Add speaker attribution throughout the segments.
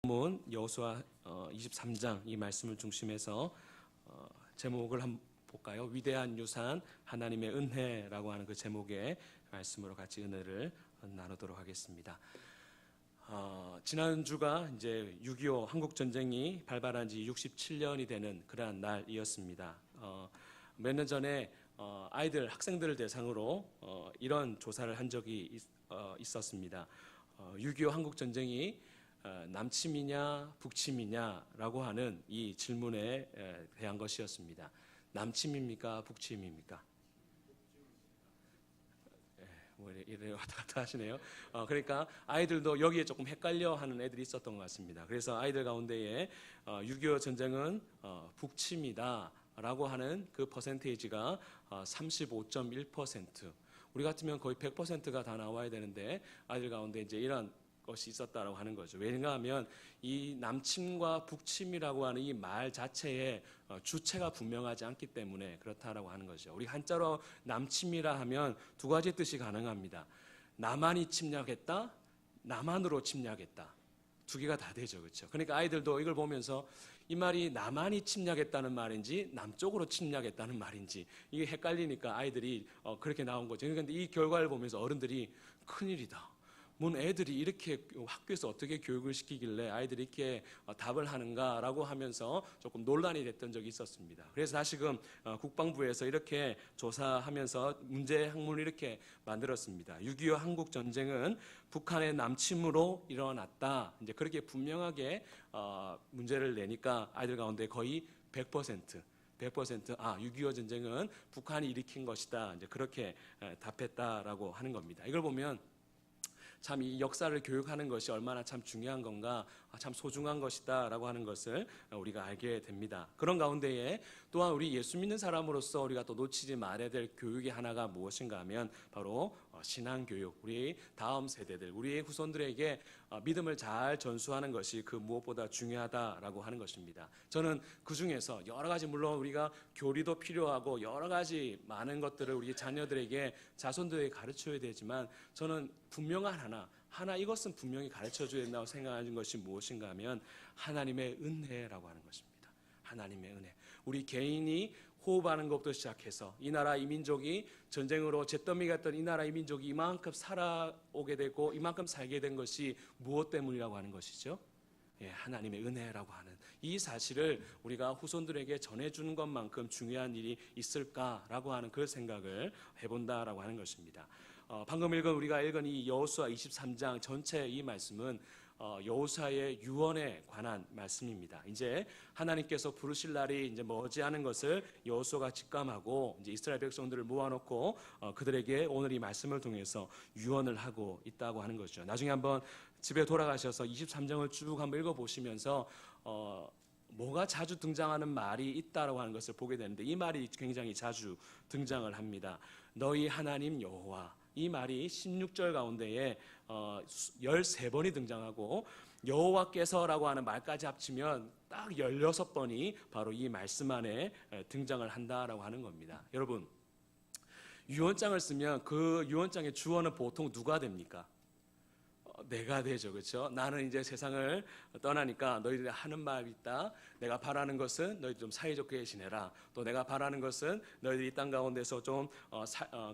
Speaker 1: 본문 여호수아 23장 이 말씀을 중심해서 제목을 한번 볼까요? 위대한 유산 하나님의 은혜라고 하는 그 제목의 말씀으로 같이 은혜를 나누도록 하겠습니다. 지난주가 이제 6.25 한국 전쟁이 발발한 지 67년이 되는 그러한 날이었습니다. 몇 년 전에 아이들 학생들을 대상으로 이런 조사를 한 적이 있었습니다. 6.25 한국 전쟁이 남침이냐 북침이냐라고 하는 이 질문에 대한 것이었습니다. 남침입니까 북침입니까? 이래 왔다 갔다 하시네요. 그러니까 아이들도 여기에 조금 헷갈려하는 애들이 있었던 것 같습니다. 그래서 아이들 가운데에 6.25 전쟁은 북침이다라고 하는 그 퍼센테이지가 35.1%. 우리 같으면 거의 100%가 다 나와야 되는데 아이들 가운데 이제 이런 것이 있었다라고 하는 거죠. 왜냐하면 이 남침과 북침이라고 하는 이 말 자체에 주체가 분명하지 않기 때문에 그렇다라고 하는 거죠. 우리 한자로 남침이라 하면 두 가지 뜻이 가능합니다. 남한이 침략했다, 남한으로 침략했다. 두 개가 다 되죠, 그렇죠? 그러니까 아이들도 이걸 보면서 이 말이 남한이 침략했다는 말인지 남쪽으로 침략했다는 말인지 이게 헷갈리니까 아이들이 그렇게 나온 거죠. 그런데 이 결과를 보면서 어른들이 큰일이다. 뭔 애들이 이렇게 학교에서 어떻게 교육을 시키길래 아이들이 이렇게 답을 하는가라고 하면서 조금 논란이 됐던 적이 있었습니다. 그래서 다시금 국방부에서 이렇게 조사하면서 문제 항목을 이렇게 만들었습니다. 6.25 한국 전쟁은 북한의 남침으로 일어났다. 이제 그렇게 분명하게 문제를 내니까 아이들 가운데 거의 100% 6.25 전쟁은 북한이 일으킨 것이다. 이제 그렇게 답했다라고 하는 겁니다. 이걸 보면 참 이 역사를 교육하는 것이 얼마나 참 중요한 건가, 참 소중한 것이다라고 하는 것을 우리가 알게 됩니다. 그런 가운데에 또한 우리 예수 믿는 사람으로서 우리가 또 놓치지 말아야 될 교육의 하나가 무엇인가 하면 바로 신앙교육, 우리 다음 세대들, 우리의 후손들에게 믿음을 잘 전수하는 것이 그 무엇보다 중요하다라고 하는 것입니다. 저는 그 중에서 여러 가지 물론 우리가 교리도 필요하고 여러 가지 많은 것들을 우리 자녀들에게 자손들에게 가르쳐야 되지만 저는 분명한 하나 이것은 분명히 가르쳐줘야 된다고 생각하는 것이 무엇인가 하면 하나님의 은혜라고 하는 것입니다. 하나님의 은혜. 우리 개인이 호흡하는 것부터 시작해서 이 나라 이 민족이 전쟁으로 잿더미가 됐던 이 나라 이 민족이 이만큼 살아오게 되고 이만큼 살게 된 것이 무엇 때문이라고 하는 것이죠? 하나님의 은혜라고 하는 이 사실을 우리가 후손들에게 전해주는 것만큼 중요한 일이 있을까라고 하는 그 생각을 해본다라고 하는 것입니다. 방금 우리가 읽은 이 여호수아 23장 전체 이 말씀은 여호수아의 유언에 관한 말씀입니다. 이제 하나님께서 부르실 날이 이제 머지않은 것을 여호수아가 직감하고 이제 이스라엘 백성들을 모아놓고 그들에게 오늘 이 말씀을 통해서 유언을 하고 있다고 하는 거죠. 나중에 한번 집에 돌아가셔서 23장을 쭉 한번 읽어보시면서 뭐가 자주 등장하는 말이 있다라고 하는 것을 보게 되는데 이 말이 굉장히 자주 등장을 합니다. 너희 하나님 여호와. 이 말이 16절 가운데에 13번이 등장하고 여호와께서라고 하는 말까지 합치면 딱 16번이 바로 이 말씀 안에 등장을 한다라고 하는 겁니다. 여러분, 유언장을 쓰면 그 유언장의 주어는 보통 누가 됩니까? 내가 되죠, 그렇죠? 나는 이제 세상을 떠나니까 너희들이 하는 말이 있다. 내가 바라는 것은 너희들 좀 사이좋게 지내라. 또 내가 바라는 것은 너희들이 이 땅 가운데서 좀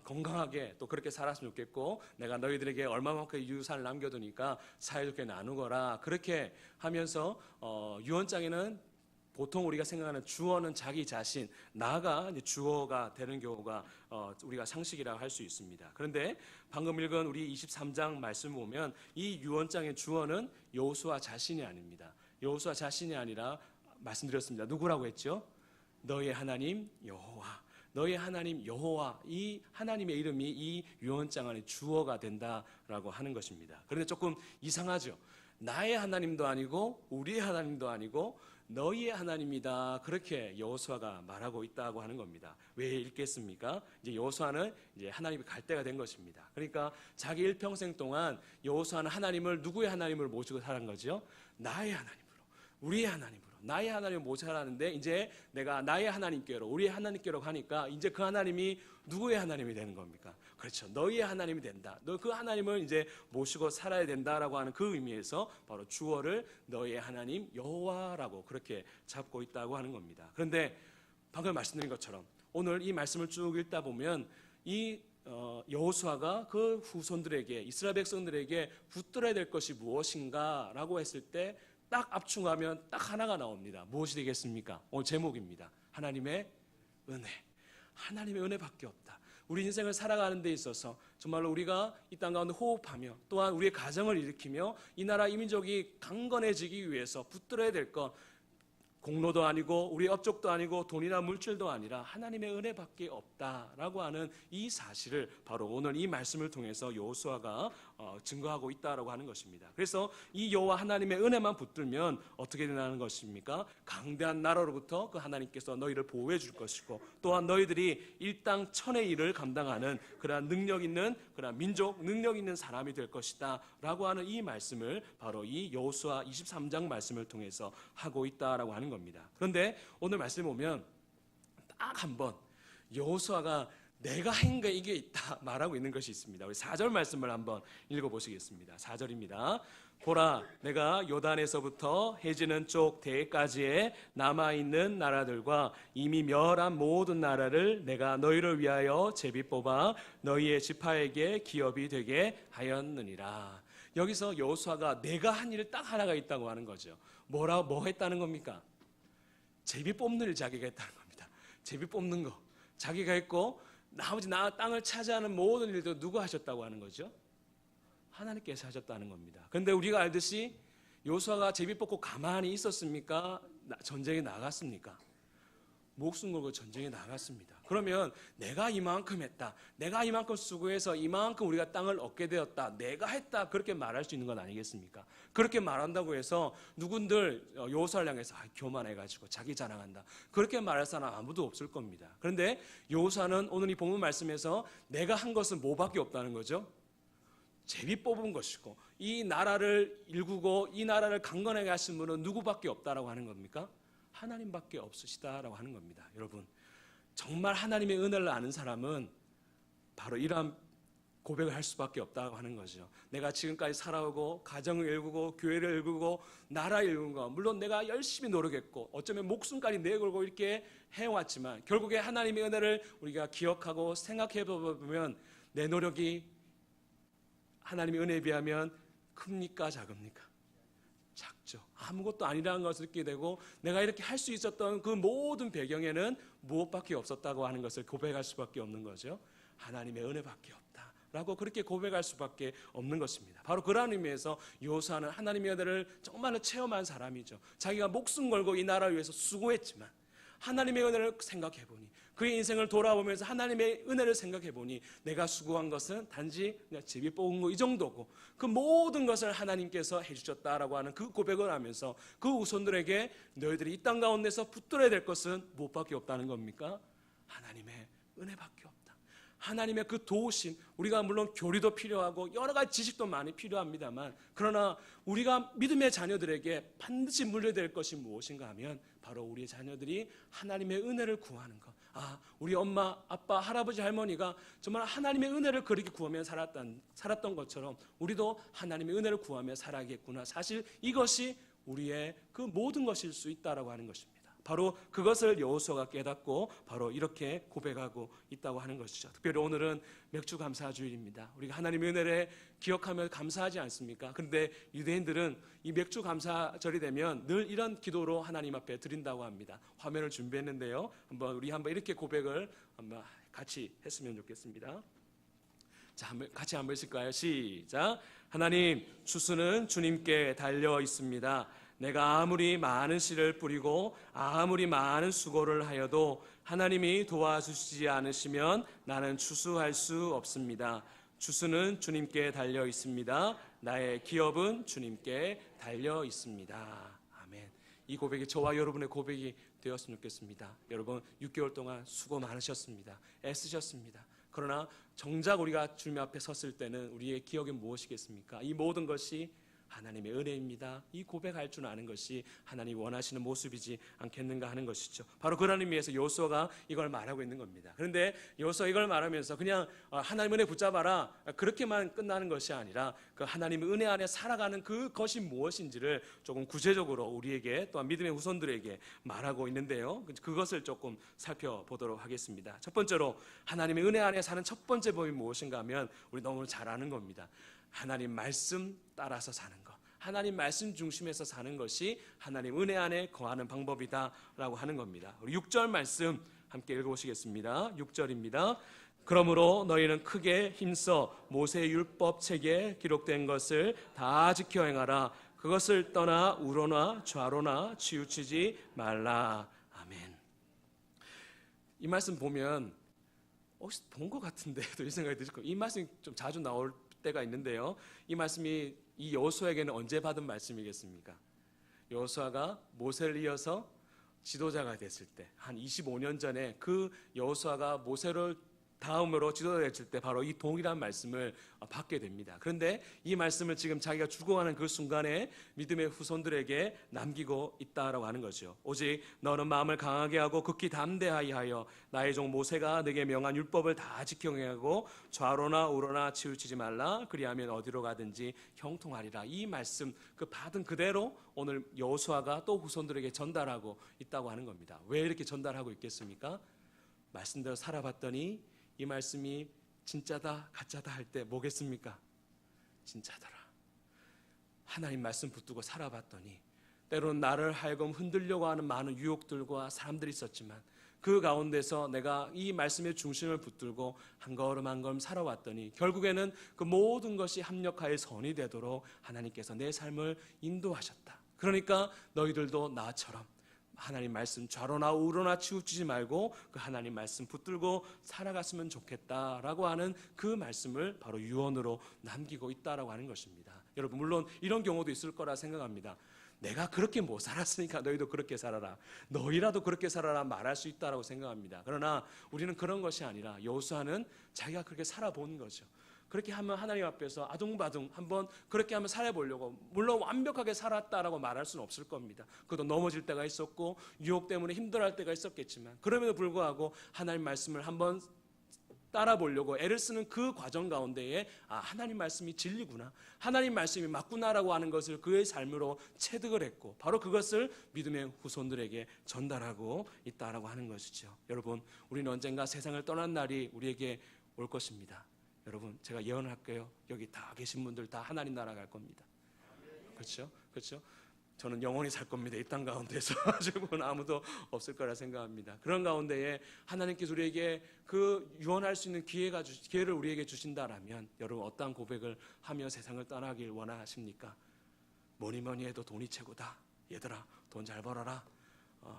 Speaker 1: 건강하게 또 그렇게 살았으면 좋겠고, 내가 너희들에게 얼마만큼 유산을 남겨두니까 사이좋게 나누거라. 그렇게 하면서 유언장에는 보통 우리가 생각하는 주어는 자기 자신, 나가 이제 주어가 되는 경우가 우리가 상식이라고 할 수 있습니다. 그런데 방금 읽은 우리 23장 말씀 보면 이 유언장의 주어는 여호수아 자신이 아닙니다. 여호수아 자신이 아니라 말씀드렸습니다. 누구라고 했죠? 너의 하나님 여호와. 너의 하나님 여호와, 이 하나님의 이름이 이 유언장 안에 주어가 된다라고 하는 것입니다. 그런데 조금 이상하죠. 나의 하나님도 아니고 우리의 하나님도 아니고 너희의 하나님이다. 그렇게 여호수아가 말하고 있다고 하는 겁니다. 왜 읽겠습니까? 이제 여호수아는 이제 하나님이 갈 때가 된 것입니다. 그러니까 자기 일평생 동안 여호수아는 하나님을 누구의 하나님을 모시고 살은 거죠? 나의 하나님으로, 우리의 하나님으로. 나의 하나님을 모셔라는데 이제 내가 나의 하나님께로 우리의 하나님께로 가니까 이제 그 하나님이 누구의 하나님이 되는 겁니까? 그렇죠. 너희의 하나님이 된다. 너 그 하나님을 이제 모시고 살아야 된다라고 하는 그 의미에서 바로 주어를 너희의 하나님 여호와라고 그렇게 잡고 있다고 하는 겁니다. 그런데 방금 말씀드린 것처럼 오늘 이 말씀을 쭉 읽다 보면 이 여호수아가 그 후손들에게 이스라엘 백성들에게 붙들어야 될 것이 무엇인가라고 했을 때 딱 압축하면 딱 하나가 나옵니다. 무엇이 되겠습니까? 오늘 제목입니다. 하나님의 은혜. 하나님의 은혜밖에 없다. 우리 인생을 살아가는 데 있어서 정말로 우리가 이 땅 가운데 호흡하며 또한 우리의 가정을 일으키며 이 나라 이 민족이 강건해지기 위해서 붙들어야 될 것, 공로도 아니고 우리 업적도 아니고 돈이나 물질도 아니라 하나님의 은혜밖에 없다라고 하는 이 사실을 바로 오늘 이 말씀을 통해서 여호수아가 증거하고 있다라고 하는 것입니다. 그래서 이 여호와 하나님의 은혜만 붙들면 어떻게 되는 것입니까? 강대한 나라로부터 그 하나님께서 너희를 보호해 줄 것이고 또한 너희들이 일당천의 일을 감당하는 그러한 능력 있는 그러한 민족, 능력 있는 사람이 될 것이다 라고 하는 이 말씀을 바로 이 여호수아 23장 말씀을 통해서 하고 있다라고 하는 겁니다. 그런데 오늘 말씀에 보면 딱 한 번 여호수아가 내가 한 게 이게 있다 말하고 있는 것이 있습니다. 우리 4절 말씀을 한번 읽어보시겠습니다. 4절입니다. 보라, 내가 요단에서부터 해지는 쪽 대까지에 남아있는 나라들과 이미 멸한 모든 나라를 내가 너희를 위하여 제비 뽑아 너희의 지파에게 기업이 되게 하였느니라. 여기서 여호수아가 내가 한 일 딱 하나가 있다고 하는 거죠. 뭐 했다는 겁니까? 제비 뽑는 일 자기가 했다는 겁니다. 제비 뽑는 거 자기가 했고 나머지 땅을 차지하는 모든 일도 누가 하셨다고 하는 거죠? 하나님께서 하셨다는 겁니다. 그런데 우리가 알듯이 여호수아가 제비 뽑고 가만히 있었습니까? 전쟁에 나갔습니까? 목숨 걸고 전쟁에 나갔습니다. 그러면 내가 이만큼 했다, 내가 이만큼 수고해서 이만큼 우리가 땅을 얻게 되었다, 내가 했다 그렇게 말할 수 있는 건 아니겠습니까? 그렇게 말한다고 해서 누군들 여호수아를 향해서 교만해가지고 자기 자랑한다 그렇게 말할 사람 아무도 없을 겁니다. 그런데 여호수아는 오늘 이 본문 말씀에서 내가 한 것은 뭐밖에 없다는 거죠? 제비 뽑은 것이고 이 나라를 일구고 이 나라를 강건하게 하신 분은 누구밖에 없다라고 하는 겁니까? 하나님밖에 없으시다라고 하는 겁니다. 여러분, 정말 하나님의 은혜를 아는 사람은 바로 이러한 고백을 할 수밖에 없다고 하는 거죠. 내가 지금까지 살아오고 가정을 일구고 교회를 일구고 나라 일구는 거 물론 내가 열심히 노력했고 어쩌면 목숨까지 내걸고 이렇게 해왔지만 결국에 하나님의 은혜를 우리가 기억하고 생각해 보면 내 노력이 하나님의 은혜에 비하면 큽니까 작습니까? 작죠. 아무것도 아니라는 것을 느끼게 되고 내가 이렇게 할 수 있었던 그 모든 배경에는 무엇밖에 없었다고 하는 것을 고백할 수밖에 없는 거죠. 하나님의 은혜밖에 없다라고 그렇게 고백할 수밖에 없는 것입니다. 바로 그러한 의미에서 여호수아는 하나님의 은혜를 정말로 체험한 사람이죠. 자기가 목숨 걸고 이 나라를 위해서 수고했지만 하나님의 은혜를 생각해 보니 그의 인생을 돌아보면서 하나님의 은혜를 생각해 보니 내가 수고한 것은 단지 그냥 제비 뽑은 거 이 정도고 그 모든 것을 하나님께서 해주셨다라고 하는 그 고백을 하면서 그 후손들에게 너희들이 이 땅 가운데서 붙들어야 될 것은 무엇밖에 없다는 겁니까? 하나님의 은혜밖에 없다. 하나님의 그 도우심, 우리가 물론 교리도 필요하고 여러 가지 지식도 많이 필요합니다만 그러나 우리가 믿음의 자녀들에게 반드시 물려될 것이 무엇인가 하면 바로 우리의 자녀들이 하나님의 은혜를 구하는 것. 우리 엄마, 아빠, 할아버지, 할머니가 정말 하나님의 은혜를 그렇게 구하며 살았던 것처럼 우리도 하나님의 은혜를 구하며 살아야겠구나. 사실 이것이 우리의 그 모든 것일 수 있다라고 하는 것입니다. 바로 그것을 여호수아가 깨닫고 바로 이렇게 고백하고 있다고 하는 것이죠. 특별히 오늘은 맥주 감사 주일입니다. 우리가 하나님의 은혜를 기억하며 감사하지 않습니까? 그런데 유대인들은 이 맥주 감사절이 되면 늘 이런 기도로 하나님 앞에 드린다고 합니다. 화면을 준비했는데요. 우리 한번 이렇게 고백을 한번 같이 했으면 좋겠습니다. 자, 같이 한번 있을까요? 시작. 하나님, 추수는 주님께 달려 있습니다. 내가 아무리 많은 씨를 뿌리고 아무리 많은 수고를 하여도 하나님이 도와주시지 않으시면 나는 추수할 수 없습니다. 추수는 주님께 달려 있습니다. 나의 기업은 주님께 달려 있습니다. 아멘. 이 고백이 저와 여러분의 고백이 되었으면 좋겠습니다. 여러분 6개월 동안 수고 많으셨습니다. 애쓰셨습니다. 그러나 정작 우리가 주님 앞에 섰을 때는 우리의 기억이 무엇이겠습니까? 이 모든 것이 하나님의 은혜입니다. 이 고백할 줄 아는 것이 하나님이 원하시는 모습이지 않겠는가 하는 것이죠. 바로 그런 의미에서 여호수아가 이걸 말하고 있는 겁니다. 그런데 여호수아 이걸 말하면서 그냥 하나님 은혜 붙잡아라 그렇게만 끝나는 것이 아니라 그 하나님의 은혜 안에 살아가는 그것이 무엇인지를 조금 구체적으로 우리에게 또한 믿음의 후손들에게 말하고 있는데요. 그것을 조금 살펴보도록 하겠습니다. 첫 번째로 하나님의 은혜 안에 사는 첫 번째 법이 무엇인가 하면 우리 너무 잘 아는 겁니다. 하나님 말씀 따라서 사는 것, 하나님 말씀 중심에서 사는 것이 하나님 은혜 안에 거하는 방법이다라고 하는 겁니다. 우리 6절 말씀 함께 읽어보시겠습니다. 6절입니다. 그러므로 너희는 크게 힘써 모세의 율법책에 기록된 것을 다 지켜 행하라. 그것을 떠나 우로나 좌로나 치우치지 말라. 아멘. 이 말씀 보면 혹시 본 것 같은데도 이 생각이 드실 거예요. 이 말씀이 좀 자주 나올 때가 있는데요. 이 말씀이 이 여호수아에게는 언제 받은 말씀이겠습니까? 여호수아가 모세를 이어서 지도자가 됐을 때, 한 25년 전에 그 여호수아가 모세를 다음으로 지도자가 됐을 때 바로 이 동일한 말씀을 받게 됩니다. 그런데 이 말씀을 지금 자기가 죽어가는 그 순간에 믿음의 후손들에게 남기고 있다라고 하는 거죠. 오직 너는 마음을 강하게 하고 극히 담대하게 하여 나의 종 모세가 네게 명한 율법을 다 지켜 행하고 좌로나 우로나 치우치지 말라. 그리하면 어디로 가든지 형통하리라. 이 말씀 그 받은 그대로 오늘 여호수아가 또 후손들에게 전달하고 있다고 하는 겁니다. 왜 이렇게 전달하고 있겠습니까? 말씀대로 살아봤더니 이 말씀이 진짜다 가짜다 할 때 뭐겠습니까? 진짜더라. 하나님 말씀 붙들고 살아봤더니 때로는 나를 하여금 흔들려고 하는 많은 유혹들과 사람들이 있었지만 그 가운데서 내가 이 말씀의 중심을 붙들고 한 걸음 한 걸음 살아왔더니 결국에는 그 모든 것이 합력하여 선이 되도록 하나님께서 내 삶을 인도하셨다. 그러니까 너희들도 나처럼 하나님 말씀 좌로나 우로나 치우치지 말고 그 하나님 말씀 붙들고 살아갔으면 좋겠다라고 하는 그 말씀을 바로 유언으로 남기고 있다라고 하는 것입니다. 여러분 물론 이런 경우도 있을 거라 생각합니다. 내가 그렇게 못 살았으니까 너희도 그렇게 살아라. 너희라도 그렇게 살아라 말할 수 있다라고 생각합니다. 그러나 우리는 그런 것이 아니라 여호수아는 자기가 그렇게 살아본 거죠. 그렇게 하면 하나님 앞에서 아둥바둥 한번 그렇게 한번 살아보려고, 물론 완벽하게 살았다라고 말할 수는 없을 겁니다. 그것도 넘어질 때가 있었고 유혹 때문에 힘들어할 때가 있었겠지만 그럼에도 불구하고 하나님 말씀을 한번 따라보려고 애를 쓰는 그 과정 가운데에 하나님 말씀이 진리구나, 하나님 말씀이 맞구나라고 하는 것을 그의 삶으로 체득을 했고 바로 그것을 믿음의 후손들에게 전달하고 있다라고 하는 것이죠. 여러분 우리는 언젠가 세상을 떠난 날이 우리에게 올 것입니다. 여러분 제가 예언할게요. 여기 다 계신 분들 다 하나님 나라 갈 겁니다. 그렇죠? 그렇죠? 저는 영원히 살 겁니다. 이 땅 가운데서 지금은 아무도 없을 거라 생각합니다. 그런 가운데에 하나님께서 우리에게 그 유언할 수 있는 기회를 우리에게 주신다라면 여러분 어떠한 고백을 하며 세상을 떠나길 원하십니까? 뭐니 해도 돈이 최고다. 얘들아 돈 잘 벌어라.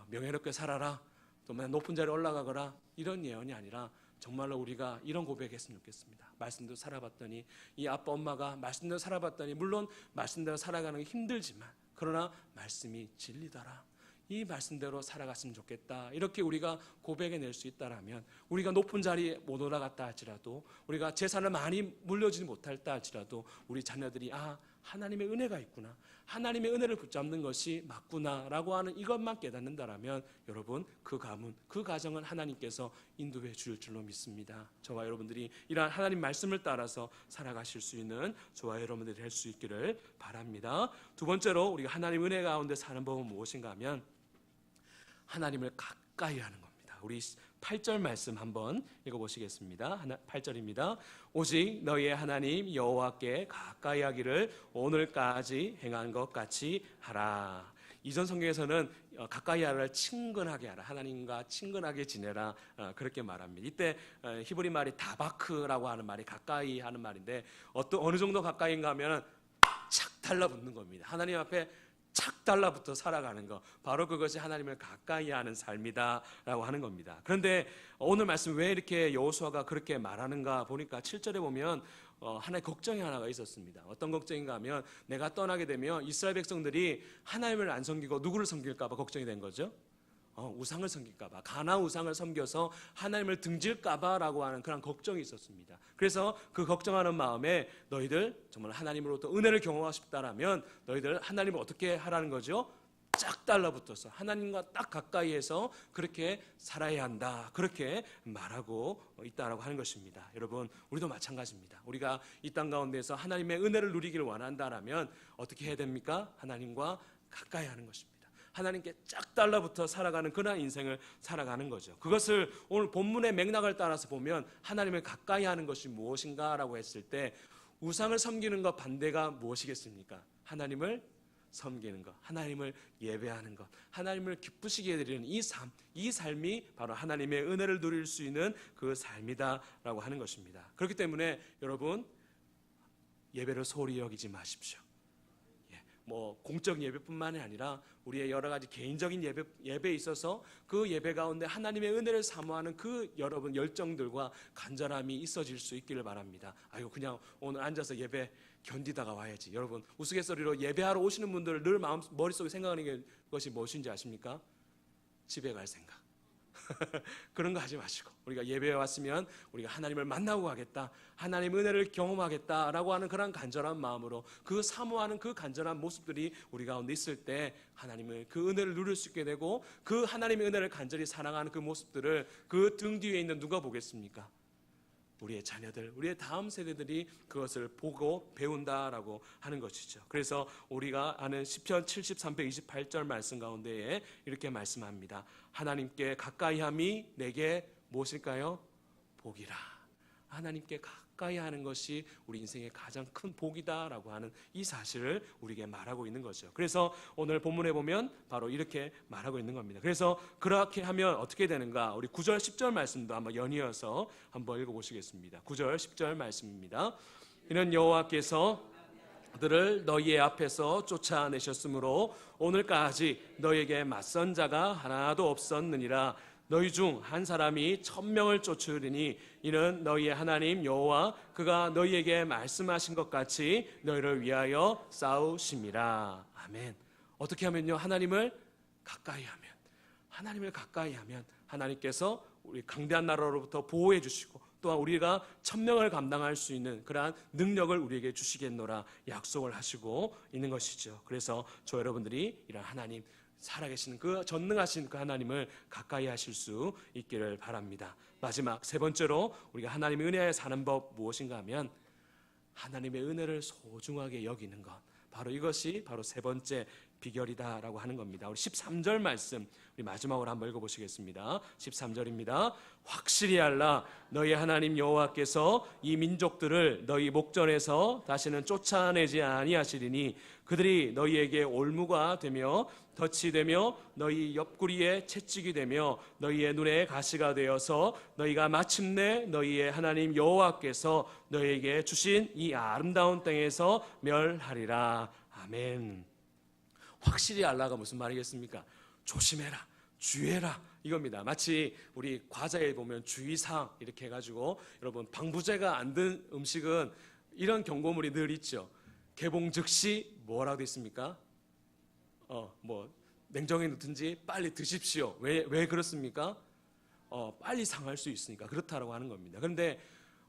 Speaker 1: 명예롭게 살아라. 또 높은 자리에 올라가거라. 이런 예언이 아니라 정말로 우리가 이런 고백했으면 좋겠습니다. 말씀대로 살아봤더니 이 아빠 엄마가 말씀대로 살아봤더니 물론 말씀대로 살아가는 게 힘들지만 그러나 말씀이 진리더라. 이 말씀대로 살아갔으면 좋겠다. 이렇게 우리가 고백해낼 수 있다라면 우리가 높은 자리에 못 올라갔다 할지라도 우리가 재산을 많이 물려주지 못할다 할지라도 우리 자녀들이 하나님의 은혜가 있구나, 하나님의 은혜를 붙잡는 것이 맞구나라고 하는 이것만 깨닫는다라면 여러분 그 가문, 그 가정은 하나님께서 인도해 줄 줄로 믿습니다. 저와 여러분들이 이러한 하나님 말씀을 따라서 살아가실 수 있는 저와 여러분들이 될 수 있기를 바랍니다. 두 번째로 우리가 하나님 은혜 가운데 사는 법은 무엇인가 하면 하나님을 가까이 하는 겁니다. 우리 8절 말씀 한번 읽어보시겠습니다. 8절입니다. 오직 너희의 하나님 여호와께 가까이 하기를 오늘까지 행한 것 같이 하라. 이전 성경에서는 가까이 하라를 친근하게 하라, 하나님과 친근하게 지내라 그렇게 말합니다. 이때 히브리 말이 다바크라고 하는 말이 가까이 하는 말인데 어느 정도 가까이인가 하면 착 달라붙는 겁니다. 하나님 앞에 착 달라붙어 살아가는 것, 바로 그것이 하나님을 가까이 하는 삶이다라고 하는 겁니다. 그런데 오늘 말씀 왜 이렇게 여호수아가 그렇게 말하는가 보니까 7절에 보면 하나의 걱정이 하나가 있었습니다. 어떤 걱정인가 하면 내가 떠나게 되면 이스라엘 백성들이 하나님을 안 섬기고 누구를 섬길까 봐 걱정이 된 거죠. 우상을 섬길까봐, 가나 우상을 섬겨서 하나님을 등질까봐라고 하는 그런 걱정이 있었습니다. 그래서 그 걱정하는 마음에 너희들 정말 하나님으로부터 은혜를 경험하고 싶다라면 너희들 하나님을 어떻게 하라는 거죠? 쫙 달라붙어서 하나님과 딱 가까이에서 그렇게 살아야 한다, 그렇게 말하고 있다라고 하는 것입니다. 여러분, 우리도 마찬가지입니다. 우리가 이 땅 가운데서 하나님의 은혜를 누리기를 원한다라면 어떻게 해야 됩니까? 하나님과 가까이 하는 것입니다. 하나님께 쫙 달라붙어 살아가는 그런 인생을 살아가는 거죠. 그것을 오늘 본문의 맥락을 따라서 보면 하나님을 가까이 하는 것이 무엇인가라고 했을 때 우상을 섬기는 것 반대가 무엇이겠습니까? 하나님을 섬기는 것, 하나님을 예배하는 것, 하나님을 기쁘시게 해드리는 이 삶이 바로 하나님의 은혜를 누릴 수 있는 그 삶이다라고 하는 것입니다. 그렇기 때문에 여러분, 예배를 소홀히 여기지 마십시오. 공적 예배뿐만이 아니라 우리의 여러 가지 개인적인 예배에 있어서 그 예배 가운데 하나님의 은혜를 사모하는 그 여러분 열정들과 간절함이 있어질 수 있기를 바랍니다. 아이고, 그냥 오늘 앉아서 예배 견디다가 와야지. 여러분, 우스갯소리로 예배하러 오시는 분들을 늘 머릿속에 생각하는 것이 무엇인지 아십니까? 집에 갈 생각. 그런 거 하지 마시고, 우리가 예배에 왔으면 우리가 하나님을 만나고 가겠다, 하나님 은혜를 경험하겠다라고 하는 그런 간절한 마음으로 그 사모하는 그 간절한 모습들이 우리 가운데 있을 때 하나님을 그 은혜를 누릴 수 있게 되고, 그 하나님의 은혜를 간절히 사랑하는 그 모습들을 그 등 뒤에 있는 누가 보겠습니까? 우리의 자녀들, 우리의 다음 세대들이 그것을 보고 배운다라고 하는 것이죠. 그래서 우리가 아는 시편 73편 28절 말씀 가운데에 이렇게 말씀합니다. 하나님께 가까이함이 내게 무엇일까요? 복이라. 하나님께 가까이 하는 것이 우리 인생의 가장 큰 복이다라고 하는 이 사실을 우리에게 말하고 있는 거죠. 그래서 오늘 본문에 보면 바로 이렇게 말하고 있는 겁니다. 그래서 그렇게 하면 어떻게 되는가? 우리 9절 10절 말씀도 한번 연이어서 한번 읽어보시겠습니다. 9절 10절 말씀입니다. 이는 여호와께서 그들을 너희의 앞에서 쫓아내셨으므로 오늘까지 너희에게 맞선 자가 하나도 없었느니라. 너희 중 한 사람이 1000명을 쫓으리니 이는 너희의 하나님 여호와 그가 너희에게 말씀하신 것 같이 너희를 위하여 싸우심이라. 아멘. 어떻게 하면요? 하나님을 가까이 하면 하나님께서 우리 강대한 나라로부터 보호해 주시고 또한 우리가 1000명을 감당할 수 있는 그러한 능력을 우리에게 주시겠노라 약속을 하시고 있는 것이죠. 그래서 저 여러분들이 이런 하나님, 살아계신 그 전능하신 그 하나님을 가까이 하실 수 있기를 바랍니다. 마지막 세 번째로 우리가 하나님의 은혜에 사는 법 무엇인가 하면 하나님의 은혜를 소중하게 여기는 것, 바로 이것이 바로 세 번째 비결이다라고 하는 겁니다. 우리 13절 말씀 우리 마지막으로 한번 읽어보시겠습니다. 13절입니다. 확실히 알라. 너희 하나님 여호와께서 이 민족들을 너희 목전에서 다시는 쫓아내지 아니하시리니 그들이 너희에게 올무가 되며 덫이 되며 너희 옆구리에 채찍이 되며 너희의 눈에 가시가 되어서 너희가 마침내 너희의 하나님 여호와께서 너희에게 주신 이 아름다운 땅에서 멸하리라. 아멘. 확실히 알라가 무슨 말이겠습니까? 조심해라, 주의해라 이겁니다. 마치 우리 과자에 보면 주의사항 이렇게 해가지고 여러분 방부제가 안 든 음식은 이런 경고물이 늘 있죠. 개봉 즉시 뭐라고 돼 있습니까? 냉장고에 넣든지 빨리 드십시오. 왜 그렇습니까? 빨리 상할 수 있으니까 그렇다라고 하는 겁니다. 그런데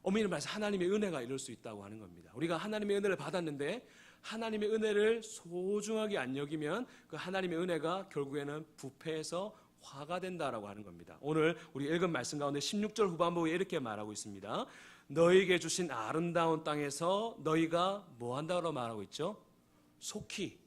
Speaker 1: 어머니는 말해서 하나님의 은혜가 이럴 수 있다고 하는 겁니다. 우리가 하나님의 은혜를 받았는데 하나님의 은혜를 소중하게 안 여기면 그 하나님의 은혜가 결국에는 부패해서 화가 된다라고 하는 겁니다. 오늘 우리 읽은 말씀 가운데 16절 후반부에 이렇게 말하고 있습니다. 너희에게 주신 아름다운 땅에서 너희가 뭐 한다고 말하고 있죠? 속히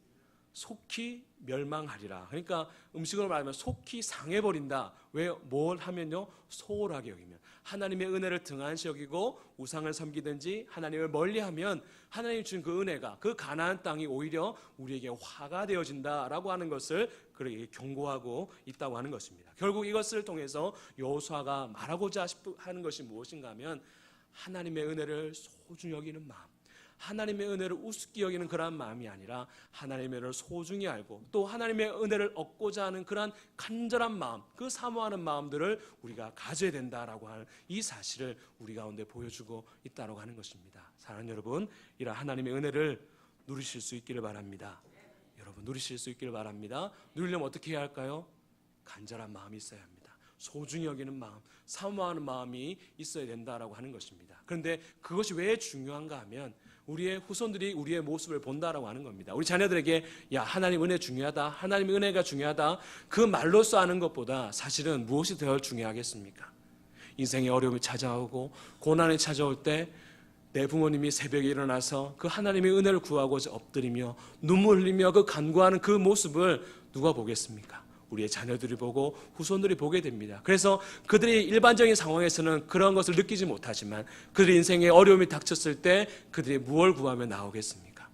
Speaker 1: 멸망하리라. 그러니까 음식으로 말하면 속히 상해버린다. 왜? 뭘 하면요? 소홀하게 여기면, 하나님의 은혜를 등한시 여기고 우상을 섬기든지 하나님을 멀리하면 하나님이 주신 그 은혜가, 그 가나안 땅이 오히려 우리에게 화가 되어진다라고 하는 것을 그렇게 경고하고 있다고 하는 것입니다. 결국 이것을 통해서 여호수아가 말하고자 하는 것이 무엇인가 하면 하나님의 은혜를 소중히 여기는 마음, 하나님의 은혜를 우습게 여기는 그러한 마음이 아니라 하나님의 은혜를 소중히 알고 또 하나님의 은혜를 얻고자 하는 그러한 간절한 마음, 그 사모하는 마음들을 우리가 가져야 된다라고 하는 이 사실을 우리 가운데 보여주고 있다고 하는 것입니다. 사랑하는 여러분, 이런 하나님의 은혜를 누리실 수 있기를 바랍니다. 여러분 누리실 수 있기를 바랍니다. 누리려면 어떻게 해야 할까요? 간절한 마음이 있어야 합니다. 소중히 여기는 마음, 사모하는 마음이 있어야 된다라고 하는 것입니다. 그런데 그것이 왜 중요한가 하면 우리의 후손들이 우리의 모습을 본다라고 하는 겁니다. 우리 자녀들에게 야, 하나님 은혜 중요하다, 하나님의 은혜가 중요하다, 그 말로써 아는 것보다 사실은 무엇이 더 중요하겠습니까? 인생의 어려움이 찾아오고 고난이 찾아올 때 내 부모님이 새벽에 일어나서 그 하나님의 은혜를 구하고자 엎드리며 눈물 흘리며 그 간구하는 그 모습을 누가 보겠습니까? 우리의 자녀들이 보고 후손들이 보게 됩니다. 그래서 그들이 일반적인 상황에서는 그런 것을 느끼지 못하지만 그들의 인생에 어려움이 닥쳤을 때 그들이 무엇을 구하며 나오겠습니까?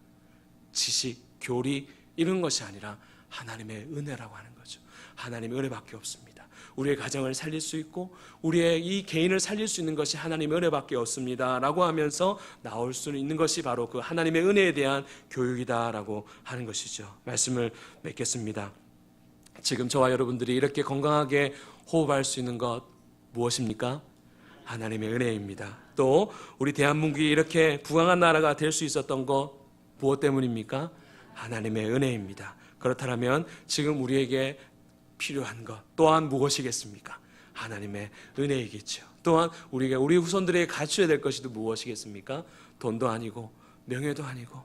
Speaker 1: 지식, 교리 이런 것이 아니라 하나님의 은혜라고 하는 거죠. 하나님의 은혜밖에 없습니다. 우리의 가정을 살릴 수 있고 우리의 이 개인을 살릴 수 있는 것이 하나님의 은혜밖에 없습니다 라고 하면서 나올 수 있는 것이 바로 그 하나님의 은혜에 대한 교육이다라고 하는 것이죠. 말씀을 맺겠습니다. 지금 저와 여러분들이 이렇게 건강하게 호흡할 수 있는 것 무엇입니까? 하나님의 은혜입니다. 또 우리 대한민국이 이렇게 부강한 나라가 될 수 있었던 것 무엇 때문입니까? 하나님의 은혜입니다. 그렇다면 지금 우리에게 필요한 것 또한 무엇이겠습니까? 하나님의 은혜이겠죠. 또한 우리가 우리 후손들에게 갖춰야 될 것이 또 무엇이겠습니까? 돈도 아니고 명예도 아니고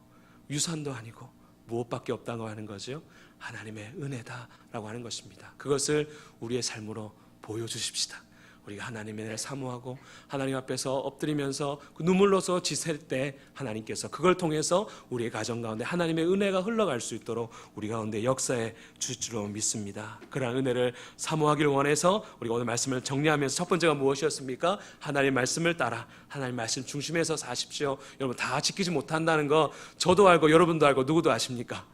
Speaker 1: 유산도 아니고 무엇밖에 없다고 하는 거죠. 하나님의 은혜다라고 하는 것입니다. 그것을 우리의 삶으로 보여주십시다. 우리가 하나님의 은혜를 사모하고 하나님 앞에서 엎드리면서 그 눈물로서 지셀 때 하나님께서 그걸 통해서 우리의 가정 가운데 하나님의 은혜가 흘러갈 수 있도록 우리 가운데 역사해 주실 줄로 믿습니다. 그러한 은혜를 사모하기를 원해서 우리가 오늘 말씀을 정리하면서 첫 번째가 무엇이었습니까? 하나님 말씀을 따라 하나님 말씀 중심에서 사십시오. 여러분 다 지키지 못한다는 거 저도 알고 여러분도 알고 누구도 아십니까?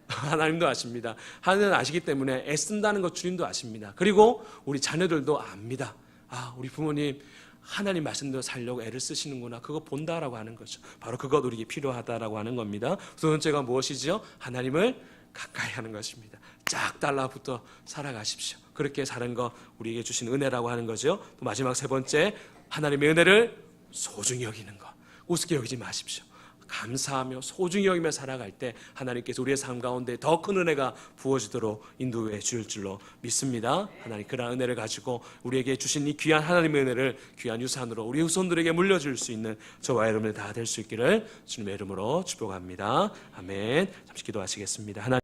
Speaker 1: 하나님도 아십니다. 하나님은 아시기 때문에 애쓴다는 것 주님도 아십니다. 그리고 우리 자녀들도 압니다. 아, 우리 부모님 하나님 말씀대로 살려고 애를 쓰시는구나. 그거 본다라고 하는 거죠. 바로 그것 우리에게 필요하다라고 하는 겁니다. 두 번째가 무엇이죠? 하나님을 가까이 하는 것입니다. 쫙 달라붙어 살아가십시오. 그렇게 사는 거 우리에게 주신 은혜라고 하는 거죠. 또 마지막 세 번째, 하나님의 은혜를 소중히 여기는 것. 우습게 여기지 마십시오. 감사하며 소중히 여기며 살아갈 때 하나님께서 우리의 삶 가운데 더 큰 은혜가 부어지도록 인도해 주실 줄로 믿습니다. 하나님 그런 은혜를 가지고 우리에게 주신 이 귀한 하나님의 은혜를 귀한 유산으로 우리 후손들에게 물려줄 수 있는 저와 여러분들 다 될 수 있기를 주님의 이름으로 축복합니다. 아멘. 잠시 기도하시겠습니다. 하나님